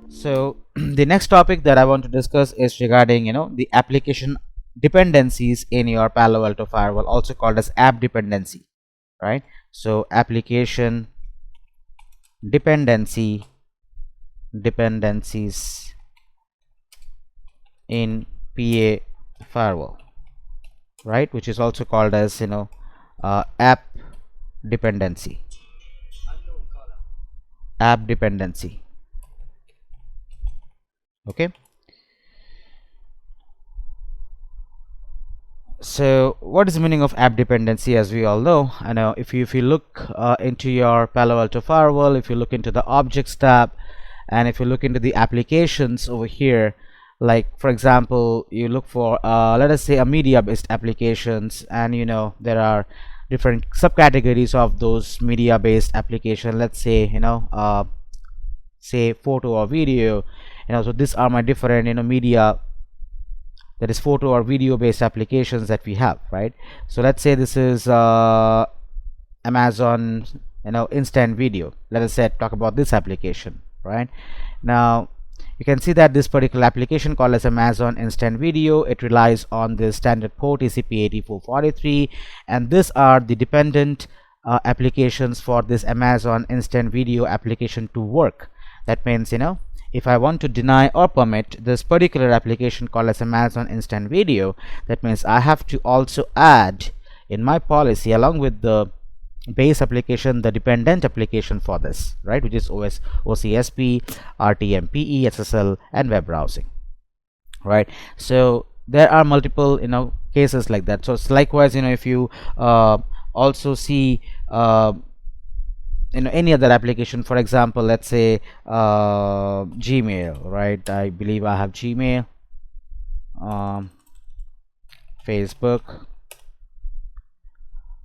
So the next topic that I want to discuss is regarding the application dependencies in your Palo Alto firewall, also called as app dependency, right? So application dependencies in PA firewall, right, which is also called as app dependency. Okay. So what is the meaning of app dependency? As we all know, I know if you look into your Palo Alto firewall, if you look into the objects tab, and if you look into the applications over here, like for example you look for let us say a media based applications, and there are different subcategories of those media based application. Let's say say photo or video, so these are my different media, that is photo or video based applications that we have, right? So let's say this is Amazon instant video. Let us say talk about this application. Right now you can see that this particular application called as Amazon instant video, it relies on the standard port TCP/8443, and these are the dependent applications for this Amazon instant video application to work. That means if I want to deny or permit this particular application called as Amazon instant video, that means I have to also add in my policy, along with the base application, the dependent application for this, right, which is OCSP, RTMPE, SSL, and web browsing, right? So there are multiple cases like that. So it's likewise, if you also see any other application, for example, let's say Gmail, right? I believe I have Gmail, Facebook.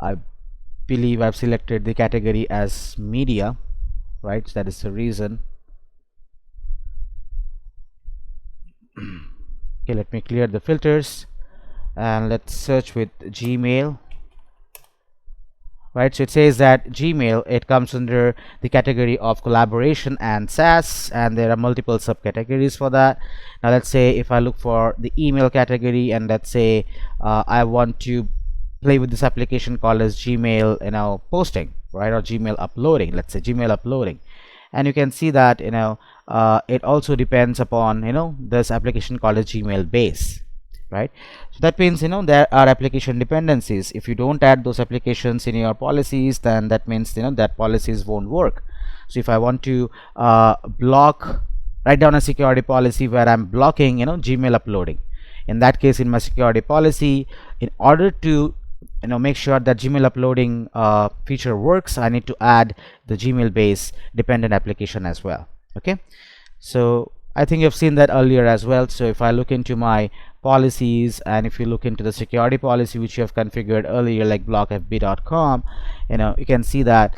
I believe I've selected the category as media, right? So that is the reason. Okay, let me clear the filters and let's search with Gmail. Right, so it says that Gmail, it comes under the category of collaboration and SaaS, and there are multiple subcategories for that. Now let's say if I look for the email category, and let's say I want to play with this application called as Gmail posting, right, or Gmail uploading. Let's say Gmail uploading, and you can see that it also depends upon this application called as Gmail base, right? So that means there are application dependencies. If you don't add those applications in your policies, then that means that policies won't work. So if I want to write down a security policy where I'm blocking Gmail uploading, in that case, in my security policy, in order to make sure that Gmail uploading feature works, I need to add the Gmail base dependent application as well. Okay, so I think you've seen that earlier as well. So if I look into my policies, and if you look into the security policy which you have configured earlier, like blockfb.com, you can see that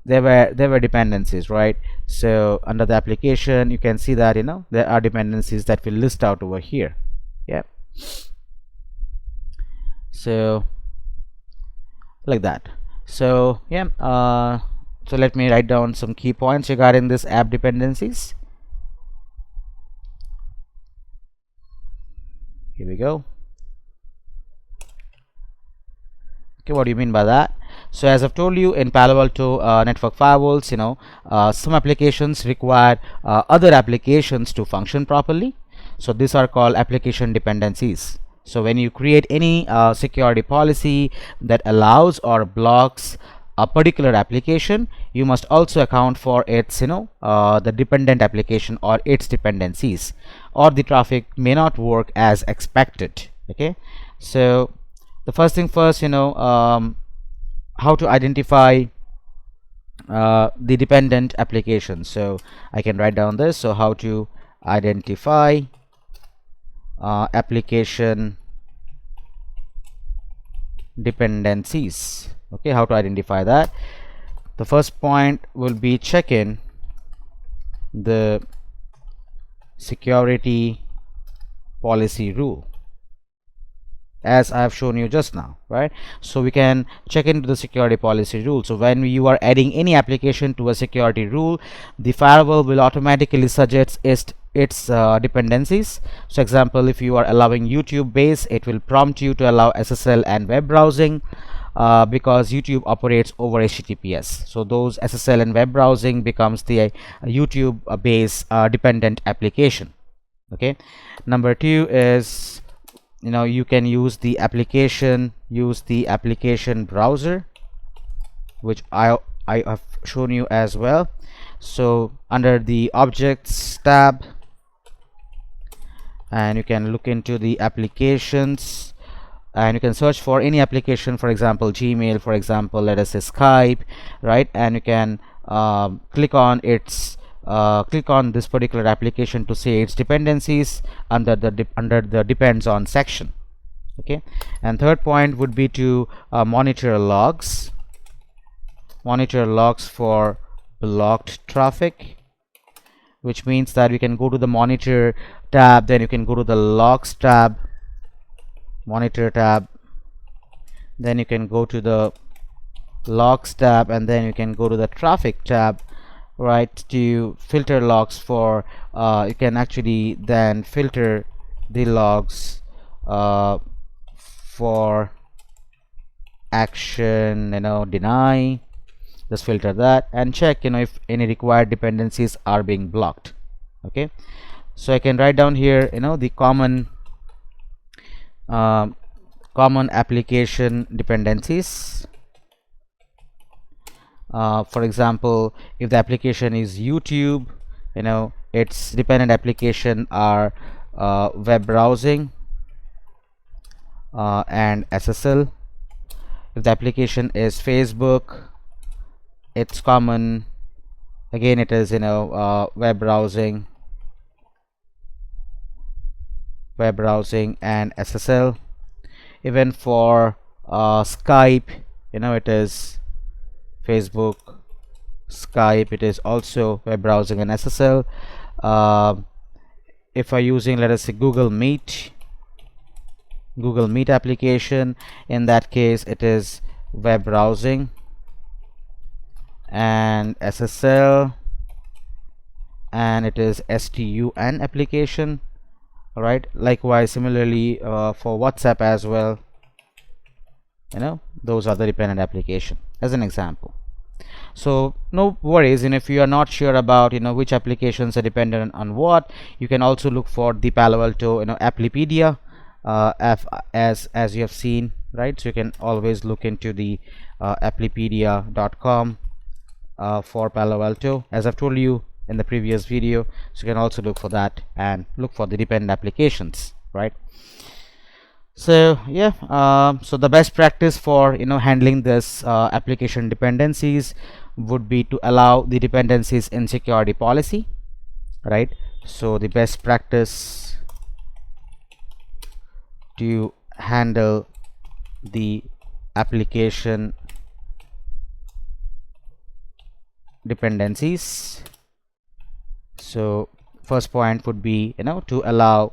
there were dependencies, right? So under the application, you can see that there are dependencies that will list out over here. Yeah, so like that. So yeah, so let me write down some key points regarding this app dependencies. Here we go. Okay, what do you mean by that? So as I've told you, in Palo Alto network firewalls, some applications require other applications to function properly. So these are called application dependencies. So when you create any security policy that allows or blocks a particular application, you must also account for its the dependent application or its dependencies, or the traffic may not work as expected. Okay, so the first thing first, how to identify the dependent application. So I can write down this. So how to identify application dependencies. Okay, how to identify that? The first point will be check in the security policy rule. as I have shown you just now, right? So we can check into the security policy rule. So when you are adding any application to a security rule, the firewall will automatically suggest its dependencies. So example, if you are allowing YouTube base, it will prompt you to allow SSL and web browsing, because YouTube operates over HTTPS. So those SSL and web browsing becomes the YouTube base dependent application. Okay. Number two is, you can use the application browser, which I have shown you as well. So under the objects tab, and you can look into the applications, and you can search for any application, for example Gmail, for example let us say Skype, right? And you can click on this particular application to see its dependencies under the depends on section. Okay. And third point would be to monitor logs for blocked traffic, which means that we can go to the monitor tab, then you can go to the logs tab, monitor tab, then you can go to the logs tab, and then you can go to the traffic tab, right, to filter logs for you can actually then filter the logs for action, deny. Just filter that and check if any required dependencies are being blocked. Okay. So I can write down here the common application dependencies. For example, if the application is YouTube, its dependent application are web browsing and SSL. If the application is Facebook, it's common, again it is web browsing and SSL. Even for Skype, it is Facebook, Skype, it is also web browsing and SSL. If I'm using, let us say, Google Meet application, in that case it is web browsing and SSL, and it is STUN application. All right. Likewise, similarly for WhatsApp as well, those are the dependent application as an example. So no worries, if you are not sure about which applications are dependent on what, you can also look for the Palo Alto Applipedia, as you have seen, right? So you can always look into the applipedia.com for Palo Alto, as I've told you in the previous video. So you can also look for that and look for the dependent applications, right? So yeah, so the best practice for handling this application dependencies would be to allow the dependencies in security policy, right? So the best practice to handle the application dependencies, so first point would be to allow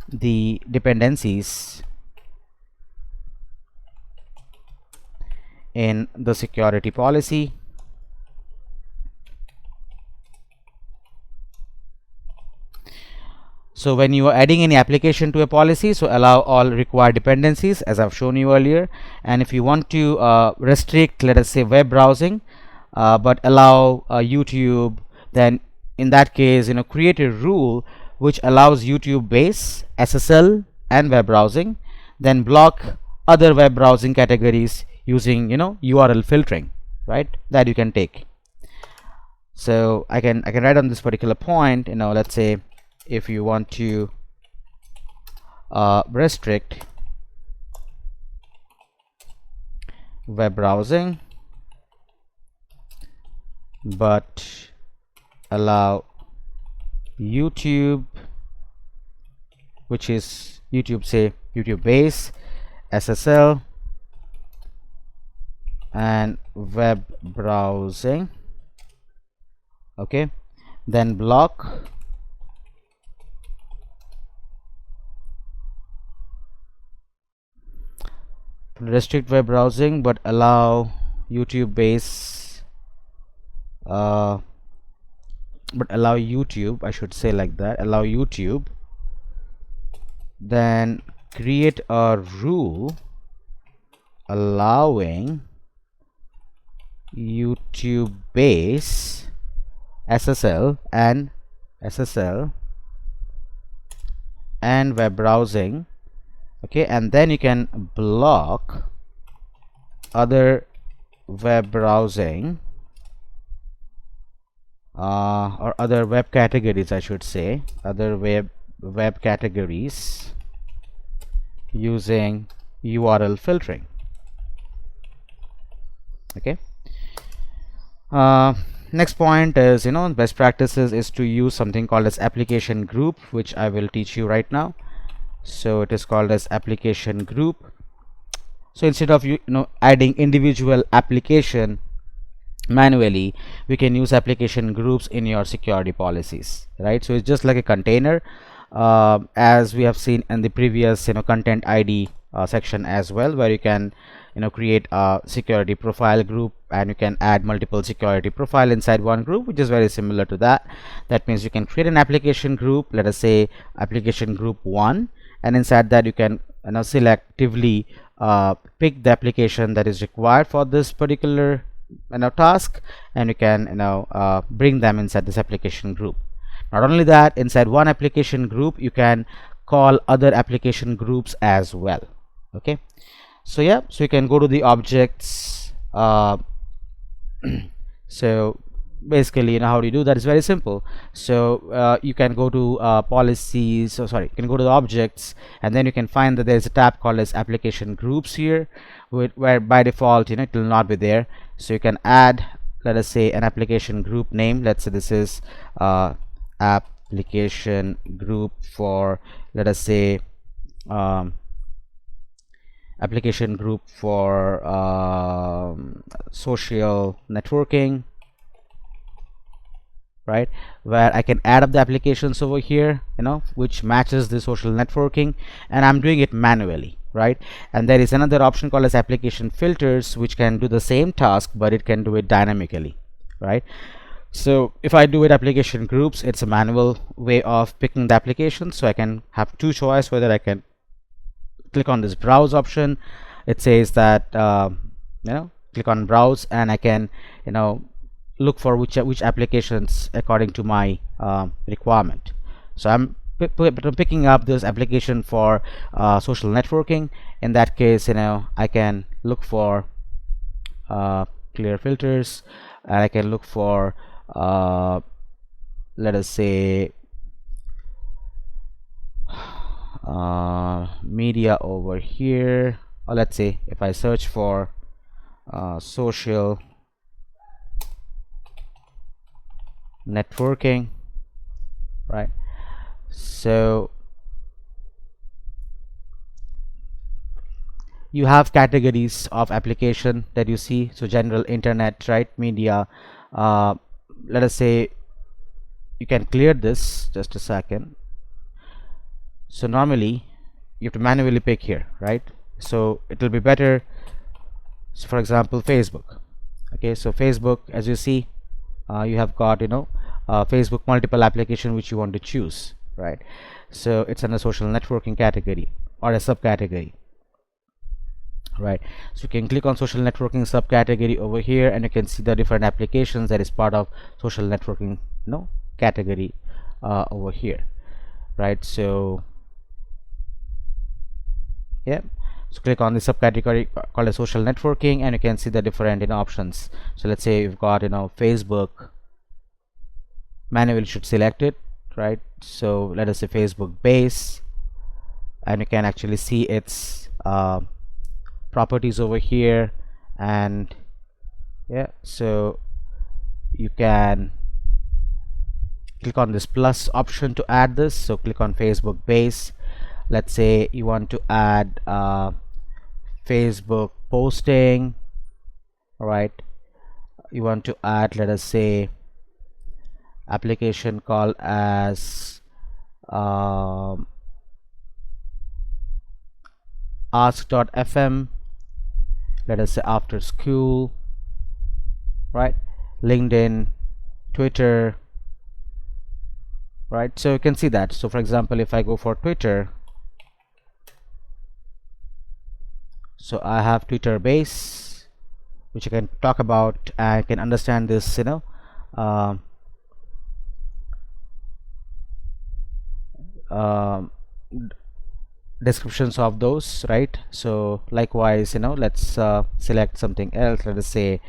the dependencies in the security policy. So when you are adding any application to a policy, so allow all required dependencies, as I've shown you earlier. And if you want to restrict, let us say, web browsing, but allow YouTube, then in that case create a rule which allows YouTube base, SSL and web browsing, then block other web browsing categories using URL filtering, right, that you can take. So I can write on this particular point, let's say if you want to restrict web browsing but allow YouTube, which is YouTube, say YouTube base, SSL and web browsing, okay, then block restrict web browsing but allow YouTube base but allow YouTube, I should say like that, allow YouTube, then create a rule allowing YouTube base SSL and web browsing. Okay, and then you can block other web browsing or other web categories, I should say, other web categories using URL filtering. Okay. Next point is, best practices is to use something called as application group, which I will teach you right now. So it is called as application group. So instead of adding individual application manually, we can use application groups in your security policies, right? So it's just like a container, as we have seen in the previous content ID section as well, where you can create a security profile group and you can add multiple security profile inside one group, which is very similar to that. That means you can create an application group, let us say application group 1, and inside that you can selectively pick the application that is required for this particular task, and you can bring them inside this application group. Not only that, inside one application group you can call other application groups as well. Okay, so yeah, so you can go to the objects. So basically, how do you do that? Is very simple. So you can go to policies, so sorry, you can go to the objects, and then you can find that there's a tab called as application groups here, where by default it will not be there. So you can add, let us say, an application group name. Let's say this is application group for, let us say, application group for social networking, right, where I can add up the applications over here, which matches the social networking, and I'm doing it manually, right? And there is another option called as application filters, which can do the same task, but it can do it dynamically, right? So if I do it application groups, it's a manual way of picking the application. So I can have two choices, whether I can click on this browse option. It says that click on browse, and I can look for which applications according to my requirement. So I'm picking up this application for social networking. In that case, I can look for clear filters, and I can look for let us say media over here, or let's say if I search for social networking, right? So you have categories of application that you see. So general, internet, right, media. Let us say you can clear this, just a second. So normally you have to manually pick here, right? So it will be better. So for example, Facebook. Okay, so Facebook, as you see, you have got Facebook multiple application which you want to choose, right? So it's in a social networking category or a subcategory, right? So you can click on social networking subcategory over here, and you can see the different applications that is part of social networking category over here, right? So yeah, so click on the subcategory called as social networking, and you can see the different options. So let's say you've got Facebook, manually should select it, right? So let us say Facebook base, and you can actually see its properties over here. And yeah, so you can click on this plus option to add this. So click on Facebook base. Let's say you want to add Facebook posting, all right? You want to add, let us say, application called as ask.fm, let us say after school, right? LinkedIn, Twitter, right? So you can see that. So for example, if I go for Twitter, so I have Twitter base, which I can talk about. I can understand this, um, um, descriptions of those, right? So likewise, let's select something else. Let us say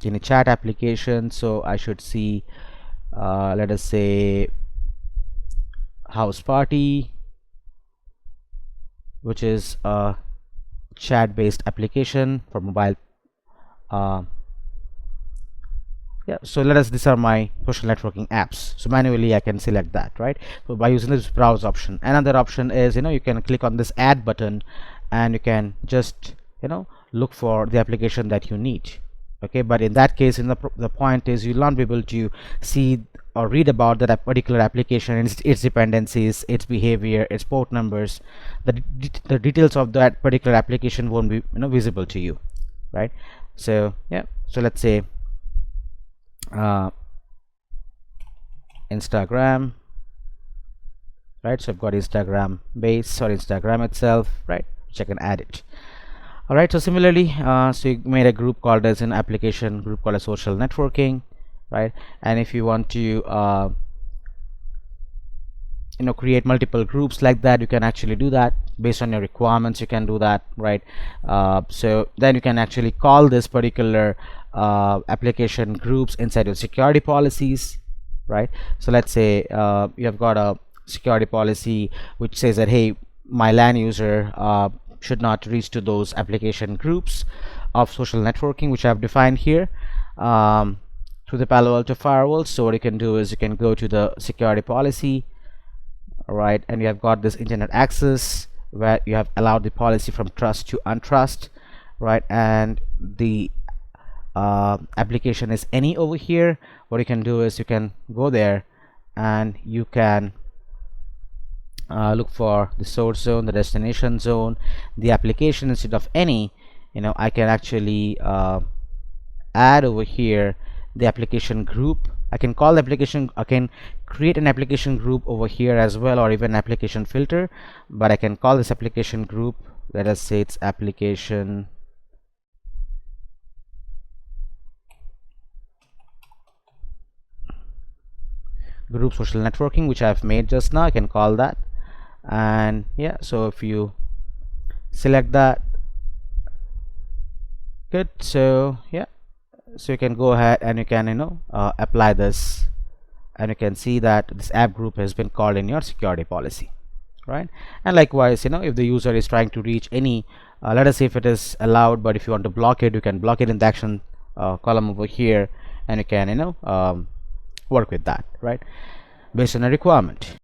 in a chat application, so I should see let us say house party, which is a chat based application for mobile. Yeah, so let us, these are my social networking apps, so manually I can select that, right? So by using this browse option, another option is, you can click on this add button and you can just look for the application that you need. Okay, but in that case, the point is you'll not be able to see or read about that particular application and its dependencies, its behavior, its port numbers. The details of that particular application won't be visible to you, right? So yeah, so let's say Instagram, right? So I've got Instagram base or Instagram itself, right, which I can add it. All right, so similarly, so you made a group called as an application group called a social networking, right? And if you want to create multiple groups like that, you can actually do that based on your requirements. You can do that, right? So then you can actually call this particular application groups inside your security policies, right? So let's say you have got a security policy which says that, hey, my LAN user should not reach to those application groups of social networking, which I've defined here through the Palo Alto firewall. So what you can do is you can go to the security policy, right, and you have got this internet access where you have allowed the policy from trust to untrust, right? And the application is any over here. What you can do is you can go there and you can look for the source zone, the destination zone, the application. Instead of any, I can actually add over here the application group. I can call the application, I can create an application group over here as well, or even application filter, but I can call this application group, let us say it's application group social networking, which I've made just now. I can call that, and yeah, so if you select that, good. So yeah, so you can go ahead and you can apply this, and you can see that this app group has been called in your security policy, right? And likewise, if the user is trying to reach any let us say if it is allowed, but if you want to block it, you can block it in the action column over here, and you can work with that, right, based on a requirement.